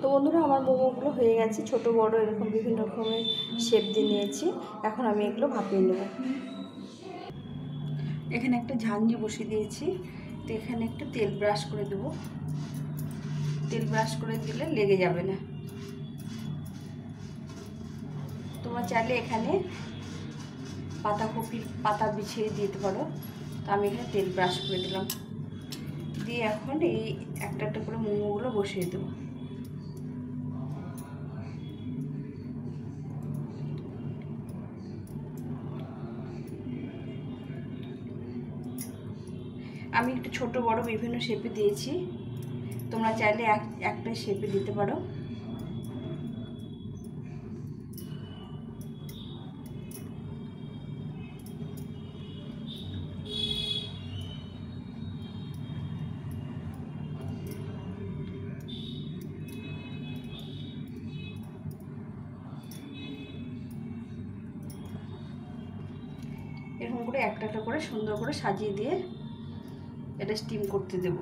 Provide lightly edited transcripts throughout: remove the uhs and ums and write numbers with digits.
তো বন্ধুরা, আমার মোমোগুলো হয়ে গেছে, ছোট বড় এরকম বিভিন্ন রকমের শেপ দিয়ে নিয়েছি। এখন আমি এগুলো ভাপিয়ে নেব। এখানে একটা ঝাঞ্ঝি বসিয়ে দিয়েছি। তো এখানে একটু তেল ব্রাশ করে দেব। তেল ব্রাশ করে দিলে লেগে যাবে না। তোমরা চাইলে এখানে পাতাকপির পাতা বিছিয়ে দিতে পারো। তো আমি এখানে তেল ব্রাশ করে দিলাম। দিয়ে এখন এই একটা একটা করে মোমোগুলো বসিয়ে দেবো। আমি একটু ছোট বড় বিভিন্ন শেপে দিয়েছি। তোমরা চাইলে একটা শেপে দিতে পারো। এরকম করে একটা একটা করে সুন্দর করে সাজিয়ে দিয়ে এটা স্টিম করতে দেব।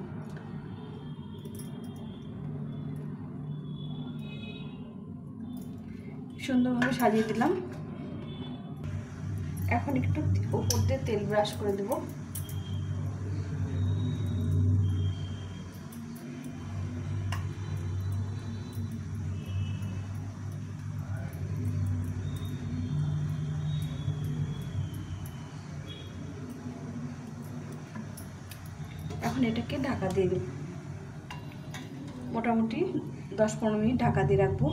সুন্দরভাবে সাজিয়ে দিলাম। এখন একটু উপর দিয়ে তেল ব্রাশ করে দেব। এখন এটাকে ঢাকা দিয়ে দেব। মোটামুটি 10-15 মিনিট ঢাকা দিয়ে রাখবো।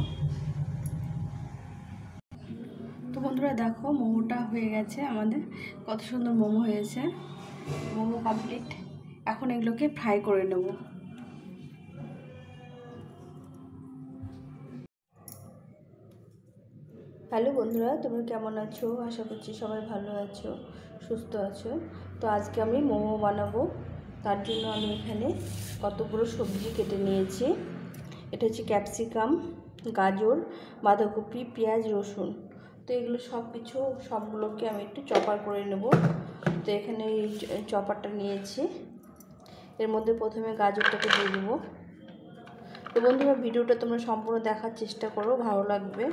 তো বন্ধুরা দেখো, মোমোটা হয়ে গেছে আমাদের। কত সুন্দর মোমো হয়েছে। মোমো কমপ্লিট। এখন এগুলোকে ফ্রাই করে নেব। হ্যালো বন্ধুরা, তোমরা কেমন আছো? আশা করছি সবাই ভালো আছো, সুস্থ আছো। তো আজকে আমি মোমো বানাবো। তার জন্য আমি এখানে কতগুলো সবজি কেটে নিয়েছি। এটা হচ্ছে ক্যাপসিকাম, গাজর, বাঁধাকপি, পেঁয়াজ, রসুন। তো এগুলো সবগুলোকে আমি একটু চপার করে নেব। তো এখানে এই চপারটা নিয়েছি। এর মধ্যে প্রথমে গাজরটাকে দিয়ে দেবো। তো বন্ধুরা, ভিডিওটা তোমরা সম্পূর্ণ দেখার চেষ্টা করো, ভালো লাগবে।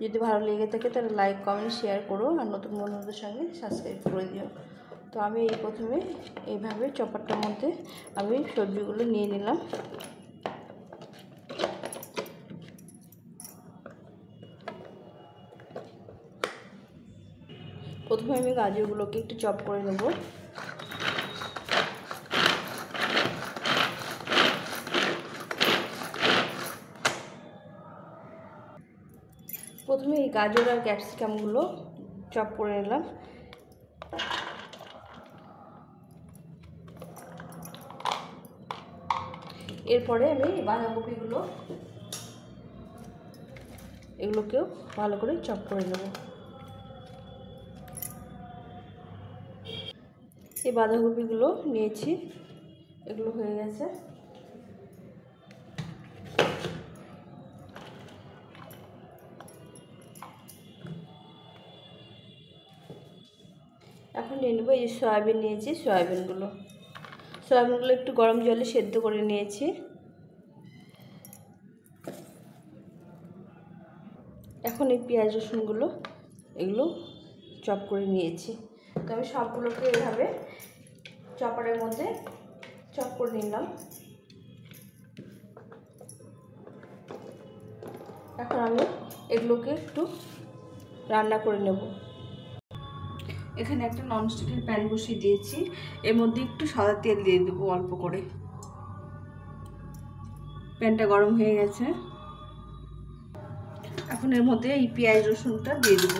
যদি ভালো লেগে থাকে তাহলে লাইক, কমেন্ট, শেয়ার করো, আর নতুন বন্ধুদের সঙ্গে সাবস্ক্রাইব করে দিও। তো আমি প্রথমে এইভাবে চপারটার মধ্যে আমি সবজিগুলো নিয়ে নিলাম। প্রথমে আমি গাজরগুলোকে একটু চপ করে নেব। প্রথমে এই গাজর আর ক্যাপসিকামগুলো চপ করে নিলাম। এরপরে আমি বাঁধাকপিগুলোকেও ভালো করে চপ করে নেব। এই বাঁধাকপিগুলো নিয়েছি, এগুলো হয়ে গেছে। এখন নিয়ে নেবো এই সয়াবিন নিয়েছি। সয়াবিনগুলো একটু গরম জলে সেদ্ধ করে নিয়েছি। এখন এই পেঁয়াজ রসুনগুলো এগুলো চপ করে নিয়েছি। তো আমি সবগুলোকে এভাবে চপারের মধ্যে চপ করে নিলাম। এখন আমি এগুলোকে একটু রান্না করে নেব। এখানে একটা ননস্টিকের প্যান বসিয়ে দিয়েছি। এর মধ্যে একটু সাদা তেল দিয়ে দেবো অল্প করে। প্যানটা গরম হয়ে গেছে। এখন এর মধ্যে এই পেঁয়াজ রসুনটা দিয়ে দেব।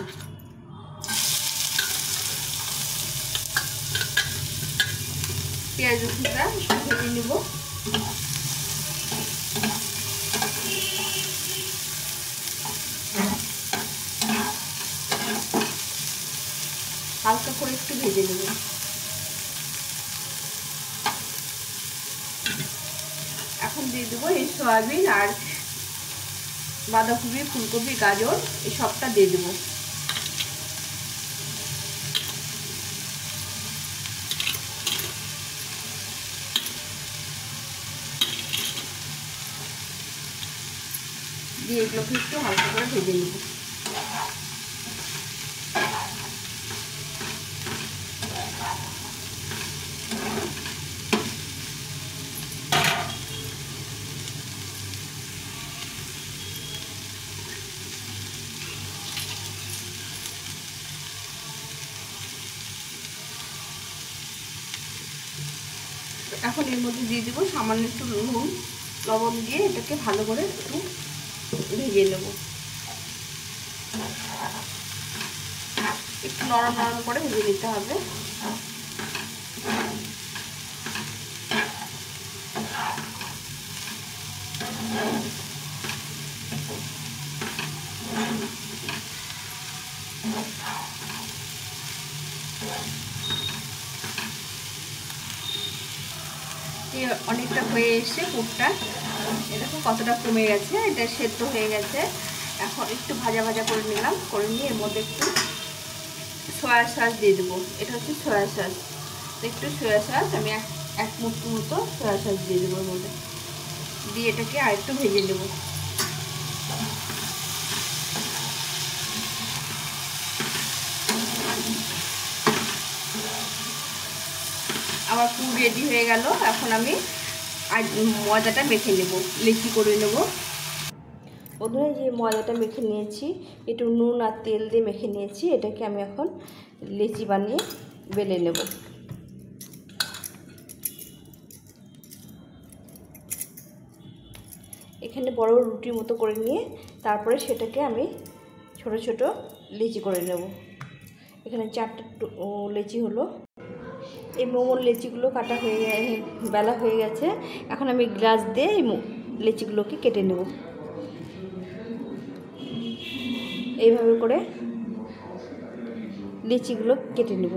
পেঁয়াজ রসুনটা ভেজে নেব। হালকা করে একটু ভেজে নেব। এখন দিয়ে দেবো এই সয়াবিন আর বাঁধাকপি, ফুলকপি, গাজর এই সবটা দিয়ে দেবো। দিয়ে এগুলোকে একটু হালকা করে ভেজে নেব। এখন এর মধ্যে দিয়ে দেবো সামান্য একটু নুন, লবণ দিয়ে এটাকে ভালো করে একটু ভেজে নেব। একটু নরম নরম করে ভেজে নিতে হবে। অনেকটা হয়ে এসে পুরটা এরকম কতটা কমে গেছে, এটা সেদ্ধ হয়ে গেছে। এখন একটু ভাজা ভাজা করে নিলাম, করে নিয়ে এর মধ্যে একটু সয়া সস দিয়ে দেবো। এটা হচ্ছে সয়া সস, একটু সয়া সস আমি এক মুঠো মতো সয়া সস দিয়ে দেবো এর মধ্যে, দিয়ে এটাকে আর একটু ভেজে নেবো। আমার পুর রেডি হয়ে গেল। এখন আমি আর ময়দাটা মেখে নেব, লেচি করে নেব। বন্ধুরা, যে ময়দাটা মেখে নিয়েছি, একটু নুন আর তেল দিয়ে মেখে নিয়েছি, এটাকে আমি এখন লেচি বানিয়ে বেলে নেব। এখানে বড় রুটির মতো করে নিয়ে তারপরে সেটাকে আমি ছোট ছোট লেচি করে নেব। এখানে 4টা লেচি হলো। এই মোমোর লেচিগুলো কাটা বেলা হয়ে গেছে। এখন আমি গ্লাস দিয়ে এই লেচিগুলোকে কেটে নেব। এইভাবে করে লেচিগুলো কেটে নেব।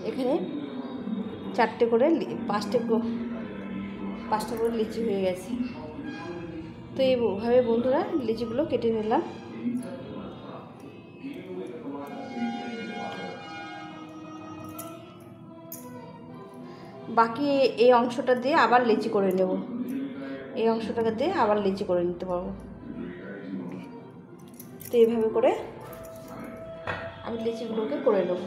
এখানে 4টে করে 5টে করে লিচি হয়ে গেছে। তো এইভাবে বন্ধুরা লিচিগুলো কেটে নিলাম। বাকি এই অংশটা দিয়ে আবার লিচি করে নেব। এই অংশটাকে দিয়ে আবার লিচি করে নিতে পারবো। তো এইভাবে করে আমি লিচিগুলোকে করে নেব।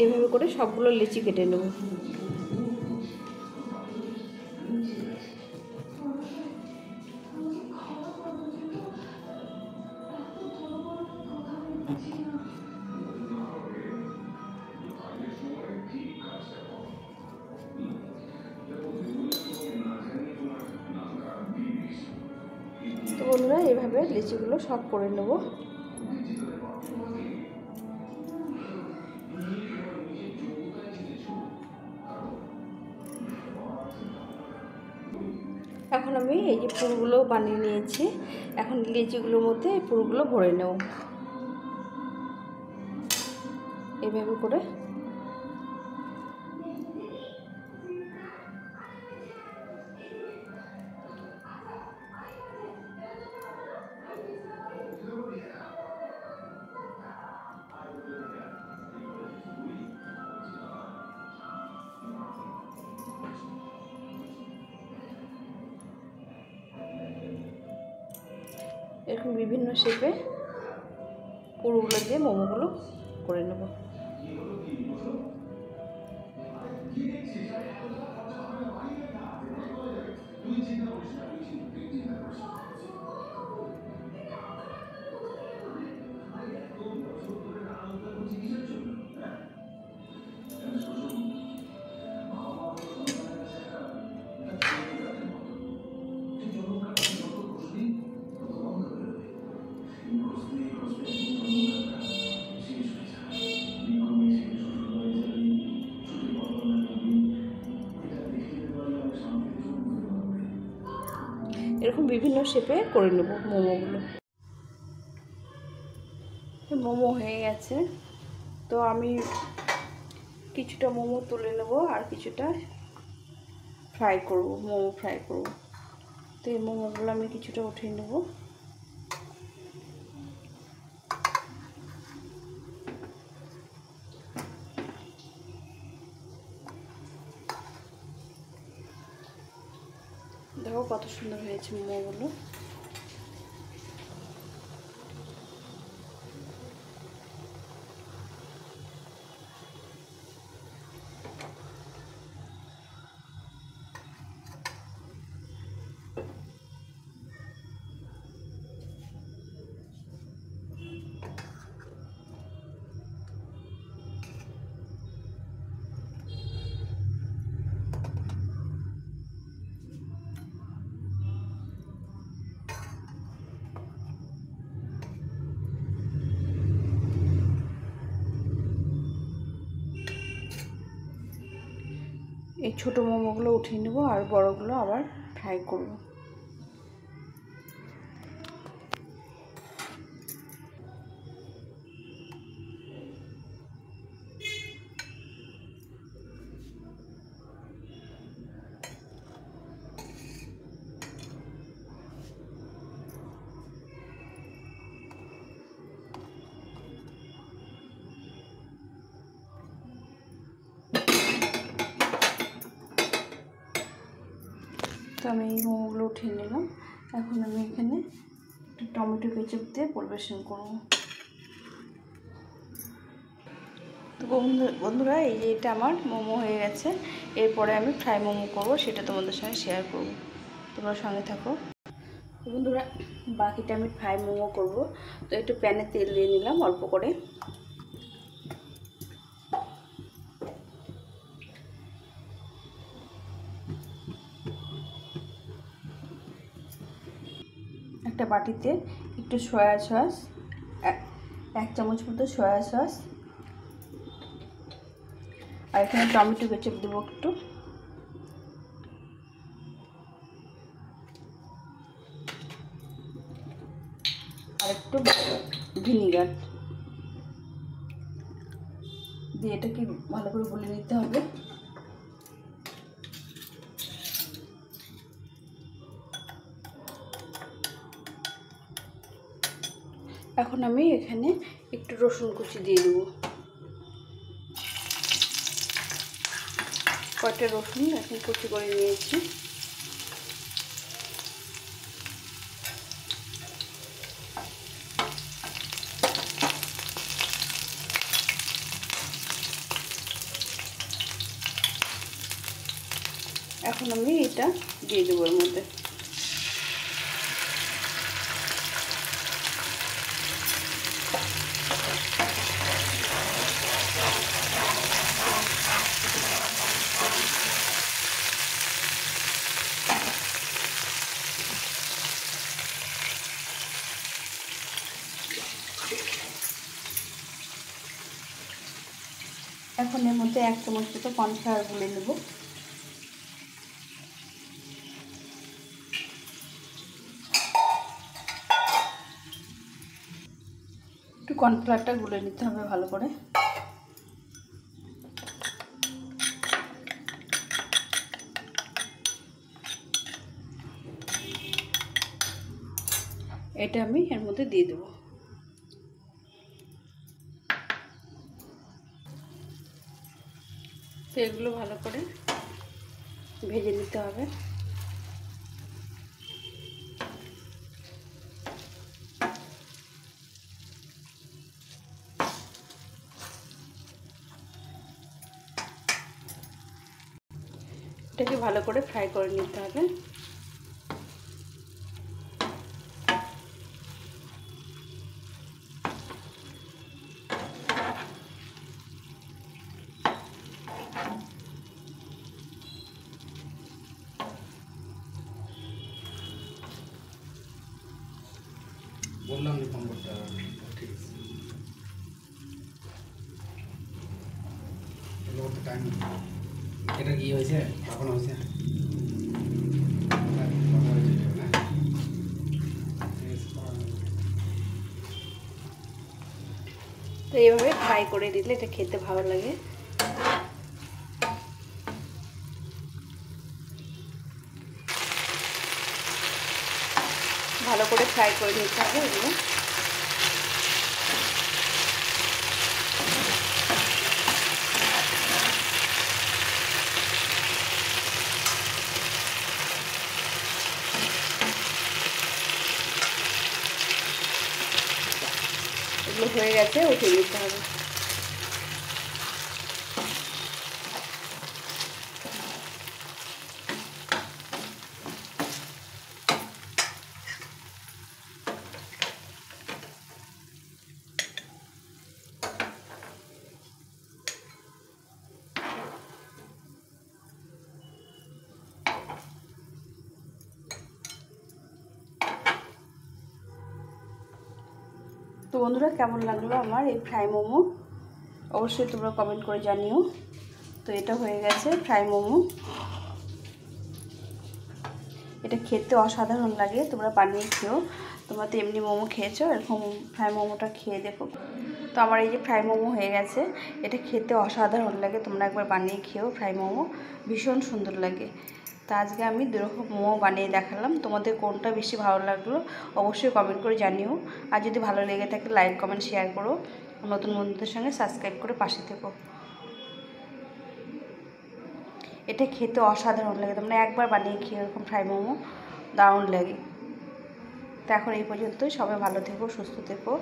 এইভাবে করে সবগুলো লিচি কেটে নেব। তো বন্ধুরা, এইভাবে লিচিগুলো সব করে নেব। এখন আমি এই যে পুরগুলো বানিয়ে নিয়েছি, এখন লিচিগুলোর মধ্যে এই পুরগুলো ভরে নেব। এইভাবে করে এরকম বিভিন্ন শেপে পুরগুলো দিয়ে মোমোগুলো করে নেব। এরকম বিভিন্ন শেপে করে নেব মোমোগুলো। মোমো হয়ে গেছে, তো আমি কিছুটা মোমো তুলে নেব আর কিছুটা ফ্রাই করব, মোমো ফ্রাই করব। তো এই মোমোগুলো আমি কিছুটা উঠিয়ে নেব। দেখো কত সুন্দর হয়েছে মোমোগুলো। এই ছোটো মোমোগুলো উঠিয়ে নেব আর বড়গুলো আবার ফ্রাই করব। তো আমি এই মোমোগুলো উঠিয়ে নিলাম। এখন আমি এখানে একটু টমেটো কেচাপ দিয়ে পরিবেশন করব। তো বন্ধুরা, এই যে এটা আমার মোমো হয়ে গেছে। এরপরে আমি ফ্রাই মোমো করব, সেটা তোমাদের সঙ্গে শেয়ার করব। তোমরা সঙ্গে থাকো। তো বন্ধুরা, বাকিটা আমি ফ্রাই মোমো করব। তো একটু প্যানে তেল দিয়ে নিলাম অল্প করে। একটা বাটিতে একটু সয়া সস, 1 চামচ মতো সয়া সস, আর এখানে টমেটো কেচাপ দেবো একটু, আর একটু ভিনিগার দিয়ে এটাকে ভালো করে গুলে নিতে হবে। এখন আমি এখানে একটু রসুন কুচি দিয়ে দেবো। কয়টা রসুন এখন কুচি করে নিয়েছি। এখন আমি এটা দিয়ে দেবো এর মধ্যে। এখন এর মধ্যে 1 চামচ মতো কর্নফ্লাওয়ার গুলে নেব। একটু কর্নফ্লাওয়ারটা গুলে নিতে হবে ভালো করে। এটা আমি এর মধ্যে দিয়ে দেবো। তো এগুলো ভালো করে ভেজে নিতে হবে। এটাকে ভালো করে ফ্রাই করে নিতে হবে। বললাম যে ফোন করতে হবে, ঠিক আছে। এগুলো করতে টাইম, এটা কি হয়েছে কখন হয়েছে? তো এইভাবে ফ্রাই করে দিলে এটা খেতে ভালো লাগে। ভালো করে ফ্রাই করে নিতে হবে এগুলো। এগুলো হয়ে গেছে, উঠিয়ে নিতে হবে। তো বন্ধুরা, কেমন লাগলো আমার এই ফ্রাই মোমো অবশ্যই তোমরা কমেন্ট করে জানিও। তো এটা হয়ে গেছে ফ্রাই মোমো। এটা খেতে অসাধারণ লাগে, তোমরা বানিয়ে খেও। তোমরা তো এমনি মোমো খেয়েছো, এরকম ফ্রাই মোমোটা খেয়ে দেখো। তো আমার এই যে ফ্রাই মোমো হয়ে গেছে, এটা খেতে অসাধারণ লাগে, তোমরা একবার বানিয়ে খেও। ফ্রাই মোমো ভীষণ সুন্দর লাগে। তো আজকে আমি দুরকম মোমো বানিয়ে দেখালাম, তোমাদের কোনটা বেশি ভালো লাগলো অবশ্যই কমেন্ট করে জানিও। আর যদি ভালো লেগে থাকে লাইক কমেন্ট শেয়ার করো, নতুন বন্ধুদের সঙ্গে সাবস্ক্রাইব করে পাশে থেকো। এটা খেতে অসাধারণ লাগে, তোমরা একবার বানিয়ে খেয়ে এরকম ফ্রাই মোমো, দারুণ লাগে। তো এখন এই পর্যন্তই, সবাই ভালো থেকো, সুস্থ থেকো।